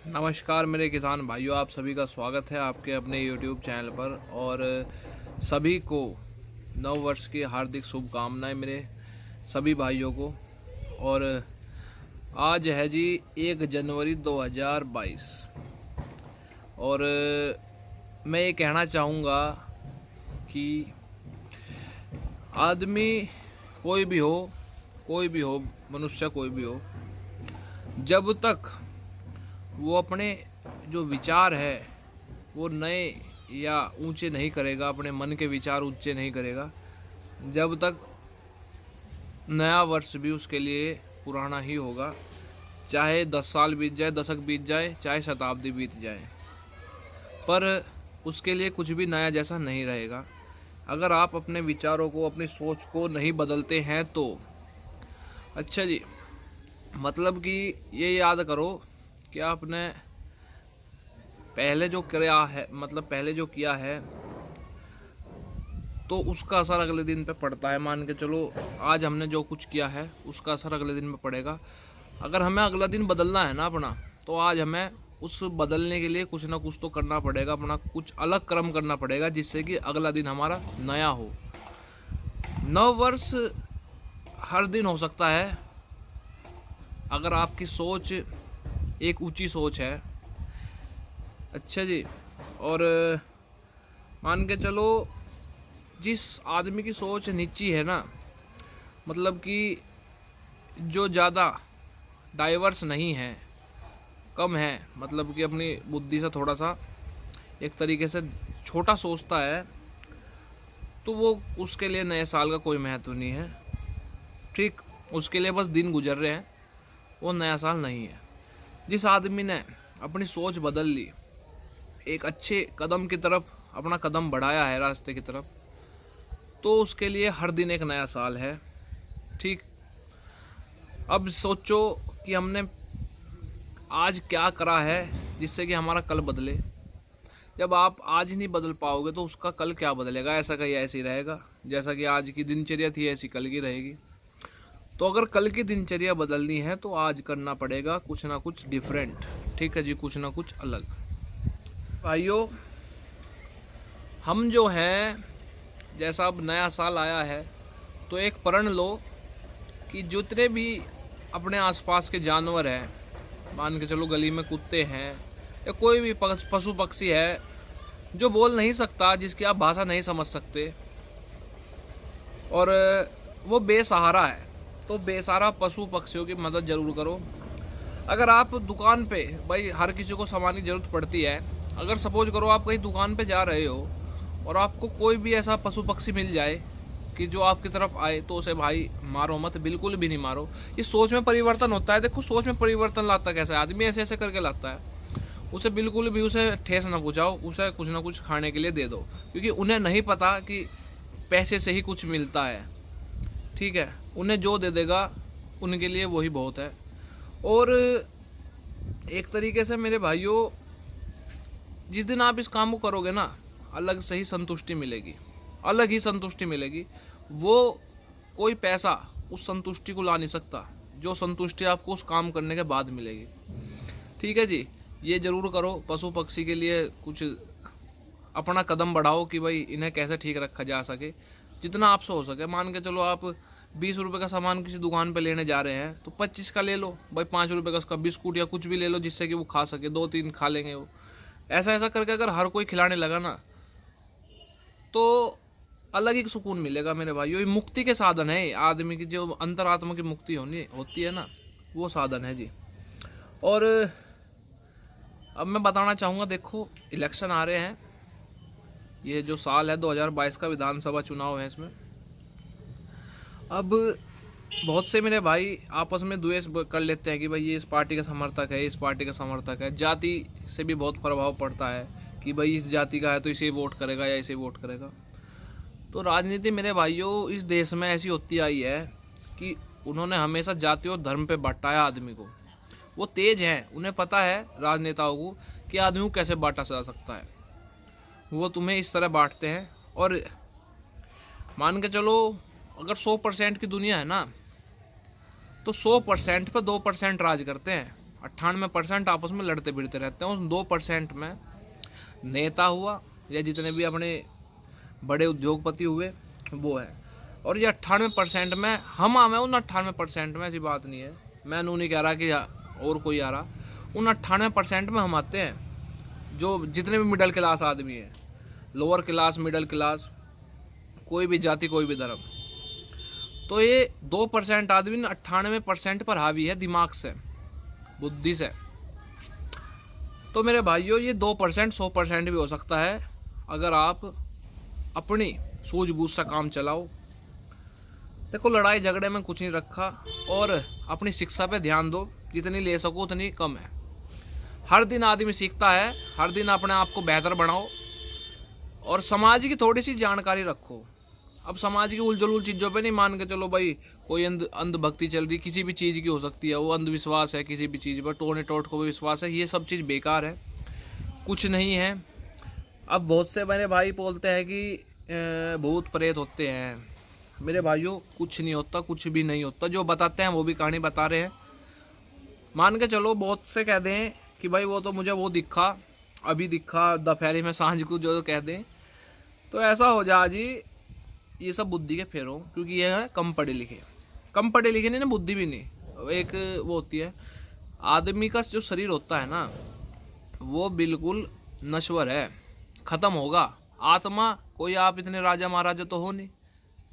नमस्कार मेरे किसान भाइयों, आप सभी का स्वागत है आपके अपने YouTube चैनल पर। और सभी को नव वर्ष की हार्दिक शुभकामनाएं मेरे सभी भाइयों को। और आज है जी 1 जनवरी 2022। और मैं ये कहना चाहूँगा कि आदमी कोई भी हो, मनुष्य कोई भी हो, जब तक वो अपने जो विचार है वो नए या ऊंचे नहीं करेगा, अपने मन के विचार ऊंचे नहीं करेगा, जब तक नया वर्ष भी उसके लिए पुराना ही होगा। चाहे 10 साल बीत जाए, दशक बीत जाए, चाहे शताब्दी बीत जाए, पर उसके लिए कुछ भी नया जैसा नहीं रहेगा। अगर आप अपने विचारों को, अपनी सोच को नहीं बदलते हैं तो अच्छा जी, मतलब कि ये याद करो कि आपने पहले जो किया है तो उसका असर अगले दिन पे पड़ता है। मान के चलो आज हमने जो कुछ किया है उसका असर अगले दिन में पड़ेगा। अगर हमें अगला दिन बदलना है ना अपना, तो आज हमें उस बदलने के लिए कुछ ना कुछ तो करना पड़ेगा, अपना कुछ अलग कर्म करना पड़ेगा जिससे कि अगला दिन हमारा नया हो। नव वर्ष हर दिन हो सकता है अगर आपकी सोच एक ऊंची सोच है। अच्छा जी, और मान के चलो जिस आदमी की सोच नीची है ना, मतलब कि जो ज़्यादा डाइवर्स नहीं है, कम है, मतलब कि अपनी बुद्धि से थोड़ा सा एक तरीके से छोटा सोचता है, तो वो उसके लिए नए साल का कोई महत्व नहीं है। ठीक, उसके लिए बस दिन गुजर रहे हैं, वो नया साल नहीं है। जिस आदमी ने अपनी सोच बदल ली, एक अच्छे कदम की तरफ अपना कदम बढ़ाया है रास्ते की तरफ, तो उसके लिए हर दिन एक नया साल है। ठीक, अब सोचो कि हमने आज क्या करा है जिससे कि हमारा कल बदले। जब आप आज नहीं बदल पाओगे तो उसका कल क्या बदलेगा? ऐसा कहीं ऐसे ही रहेगा, जैसा कि आज की दिनचर्या थी ऐसी कल की रहेगी। तो अगर कल की दिनचर्या बदलनी है तो आज करना पड़ेगा कुछ ना कुछ डिफरेंट। ठीक है जी, कुछ ना कुछ अलग। भाइयों, हम जो हैं, जैसा अब नया साल आया है तो एक प्रण लो कि जितने भी अपने आसपास के जानवर हैं, मान के चलो गली में कुत्ते हैं या कोई भी पशु पक्षी है जो बोल नहीं सकता, जिसकी आप भाषा नहीं समझ सकते, और वो बेसहारा है, तो बेसहारा पशु पक्षियों की मदद ज़रूर करो। अगर आप दुकान पे, भाई हर किसी को सामान की ज़रूरत पड़ती है, अगर सपोज करो आप कहीं दुकान पे जा रहे हो और आपको कोई भी ऐसा पशु पक्षी मिल जाए कि जो आपकी तरफ आए, तो उसे भाई मारो मत, बिल्कुल भी नहीं मारो। इस सोच में परिवर्तन होता है। देखो, सोच में परिवर्तन लाता कैसे आदमी, ऐसे ऐसे करके लाता है। उसे बिल्कुल भी उसे ठेस ना पहुँचाओ, उसे कुछ ना कुछ खाने के लिए दे दो, क्योंकि उन्हें नहीं पता कि पैसे से ही कुछ मिलता है। ठीक है, उन्हें जो दे देगा उनके लिए वही बहुत है। और एक तरीके से मेरे भाइयों, जिस दिन आप इस काम को करोगे ना, अलग से ही संतुष्टि मिलेगी, अलग ही संतुष्टि मिलेगी। वो कोई पैसा उस संतुष्टि को ला नहीं सकता, जो संतुष्टि आपको उस काम करने के बाद मिलेगी। ठीक है जी, ये जरूर करो। पशु पक्षी के लिए कुछ अपना कदम बढ़ाओ कि भाई इन्हें कैसे ठीक रखा जा सके, जितना आपसे हो सके। मान के चलो आप 20 रुपये का सामान किसी दुकान पे लेने जा रहे हैं तो 25 का ले लो भाई, 5 रुपये का उसका बिस्कुट या कुछ भी ले लो जिससे कि वो खा सके, 2-3 खा लेंगे वो। ऐसा ऐसा करके अगर हर कोई खिलाने लगा ना, तो अलग ही सुकून मिलेगा मेरे भाइयों। ये मुक्ति के साधन है, आदमी की जो अंतरात्मा की मुक्ति होती है ना, वो साधन है जी। और अब मैं बताना चाहूँगा, देखो इलेक्शन आ रहे हैं, ये जो साल है 2022 का विधानसभा चुनाव है, इसमें अब बहुत से मेरे भाई आपस में द्वेष कर लेते हैं कि भाई ये इस पार्टी का समर्थक है, इस पार्टी का समर्थक है। जाति से भी बहुत प्रभाव पड़ता है कि भाई इस जाति का है तो इसे वोट करेगा या इसे वोट करेगा। तो राजनीति मेरे भाइयों इस देश में ऐसी होती आई है कि उन्होंने हमेशा जाति और धर्म पे बंटाया आदमी को। वो तेज हैं, उन्हें पता है राजनेताओं को कि आदमी को कैसे बांटा जा सकता है। वो तुम्हें इस तरह बांटते हैं। और मान के चलो अगर 100% की दुनिया है ना, तो 100% पर 2% राज करते हैं, 98% आपस में लड़ते भिड़ते रहते हैं। उस 2% में नेता हुआ या जितने भी अपने बड़े उद्योगपति हुए वो है, और ये 98% में हम आए। उन 98% में ऐसी बात नहीं है, मैं नहीं कह रहा कि और कोई आ रहा, उन 98% में हम आते हैं जो जितने भी मिडिल क्लास आदमी है, लोअर क्लास, मिडिल क्लास, कोई भी जाति, कोई भी धर्म। तो ये 2% आदमी 98% पर हावी है, दिमाग से, बुद्धि से। तो मेरे भाइयों, ये 2% 100% भी हो सकता है अगर आप अपनी सूझबूझ से काम चलाओ। देखो, लड़ाई झगड़े में कुछ नहीं रखा, और अपनी शिक्षा पे ध्यान दो, जितनी ले सको उतनी कम है। हर दिन आदमी सीखता है, हर दिन अपने आप को बेहतर बनाओ, और समाज की थोड़ी सी जानकारी रखो। अब समाज की उलझुल चीज़ों पे नहीं मान के चलो भाई, कोई अंधभक्ति चल रही, किसी भी चीज़ की हो सकती है, वो अंधविश्वास है, किसी भी चीज़ पर टोने टोट को भी विश्वास है, ये सब चीज़ बेकार है, कुछ नहीं है। अब बहुत से मेरे भाई बोलते हैं कि भूत प्रेत होते हैं। मेरे भाइयों, कुछ नहीं होता, कुछ भी नहीं होता। जो बताते हैं वो भी कहानी बता रहे हैं। मान के चलो बहुत से कह दें कि भाई वो तो मुझे वो दिखा, अभी दिखा दोपहर में, सांझ को, जो कह दें, तो ऐसा हो जा जी, ये सब बुद्धि के फेरों, क्योंकि ये है कम पढ़े लिखे नहीं ना, बुद्धि भी नहीं। एक वो होती है, आदमी का जो शरीर होता है ना, वो बिल्कुल नश्वर है, खत्म होगा। आत्मा, कोई आप इतने राजा महाराजा तो हो नहीं,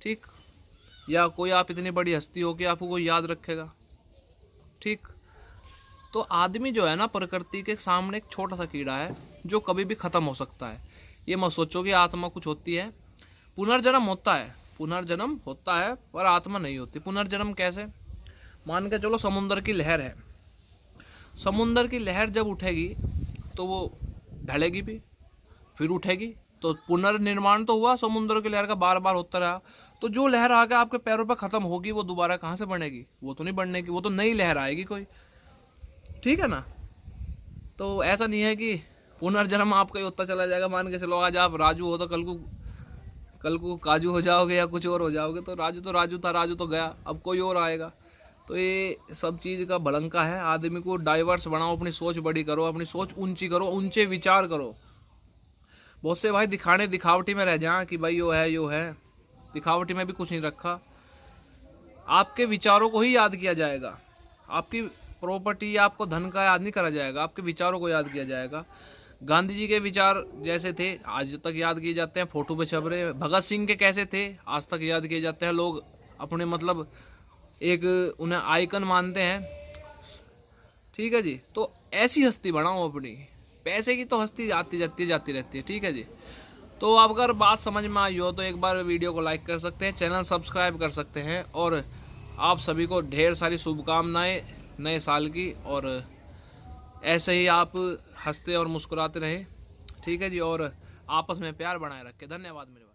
ठीक, या कोई आप इतनी बड़ी हस्ती हो कि आपको कोई याद रखेगा, ठीक। तो आदमी जो है ना, प्रकृति के सामने एक छोटा सा कीड़ा है जो कभी भी खत्म हो सकता है। ये मत सोचो कि आत्मा कुछ होती है। पुनर्जन्म होता है, पुनर्जन्म होता है, पर आत्मा नहीं होती। पुनर्जन्म कैसे? मान के चलो समुद्र की लहर है, समुद्र की लहर जब उठेगी तो वो ढलेगी भी, फिर उठेगी, तो पुनर्निर्माण तो हुआ समुद्र की लहर का, बार बार होता रहा। तो जो लहर आके आपके पैरों पर खत्म होगी, वो दोबारा कहाँ से बनेगी? वो तो नहीं बनने की, वो तो नई लहर आएगी कोई, ठीक है ना। तो ऐसा नहीं है कि पुनर्जन्म आपका ही होता चला जाएगा। मान के चलो आज आप राजू हो तो कल को काजू हो जाओगे या कुछ और हो जाओगे। तो राजू था, राजू तो गया, अब कोई और आएगा। तो ये सब चीज़ का भड़ंका है। आदमी को डाइवर्स बनाओ, अपनी सोच बड़ी करो, अपनी सोच ऊंची करो, ऊंचे विचार करो। बहुत से भाई दिखावटी में रह जाएं कि भाई यो है, दिखावटी में भी कुछ नहीं रखा। आपके विचारों को ही याद किया जाएगा, आपकी प्रॉपर्टी या आपको धन का याद नहीं करा जाएगा, आपके विचारों को याद किया जाएगा। गांधी जी के विचार जैसे थे आज तक याद किए जाते हैं, फोटो पे छप रहे। भगत सिंह के कैसे थे आज तक याद किए जाते हैं। लोग अपने मतलब एक उन्हें आइकन मानते हैं, ठीक है जी। तो ऐसी हस्ती बनाओ अपनी। पैसे की तो हस्ती आती जाती रहती है, ठीक है जी। तो अब अगर बात समझ में आई हो तो एक बार वीडियो को लाइक कर सकते हैं, चैनल सब्सक्राइब कर सकते हैं, और आप सभी को ढेर सारी शुभकामनाएं नए साल की। और ऐसे ही आप हंसते और मुस्कुराते रहें, ठीक है जी, और आपस में प्यार बनाए रखें। धन्यवाद मेरे।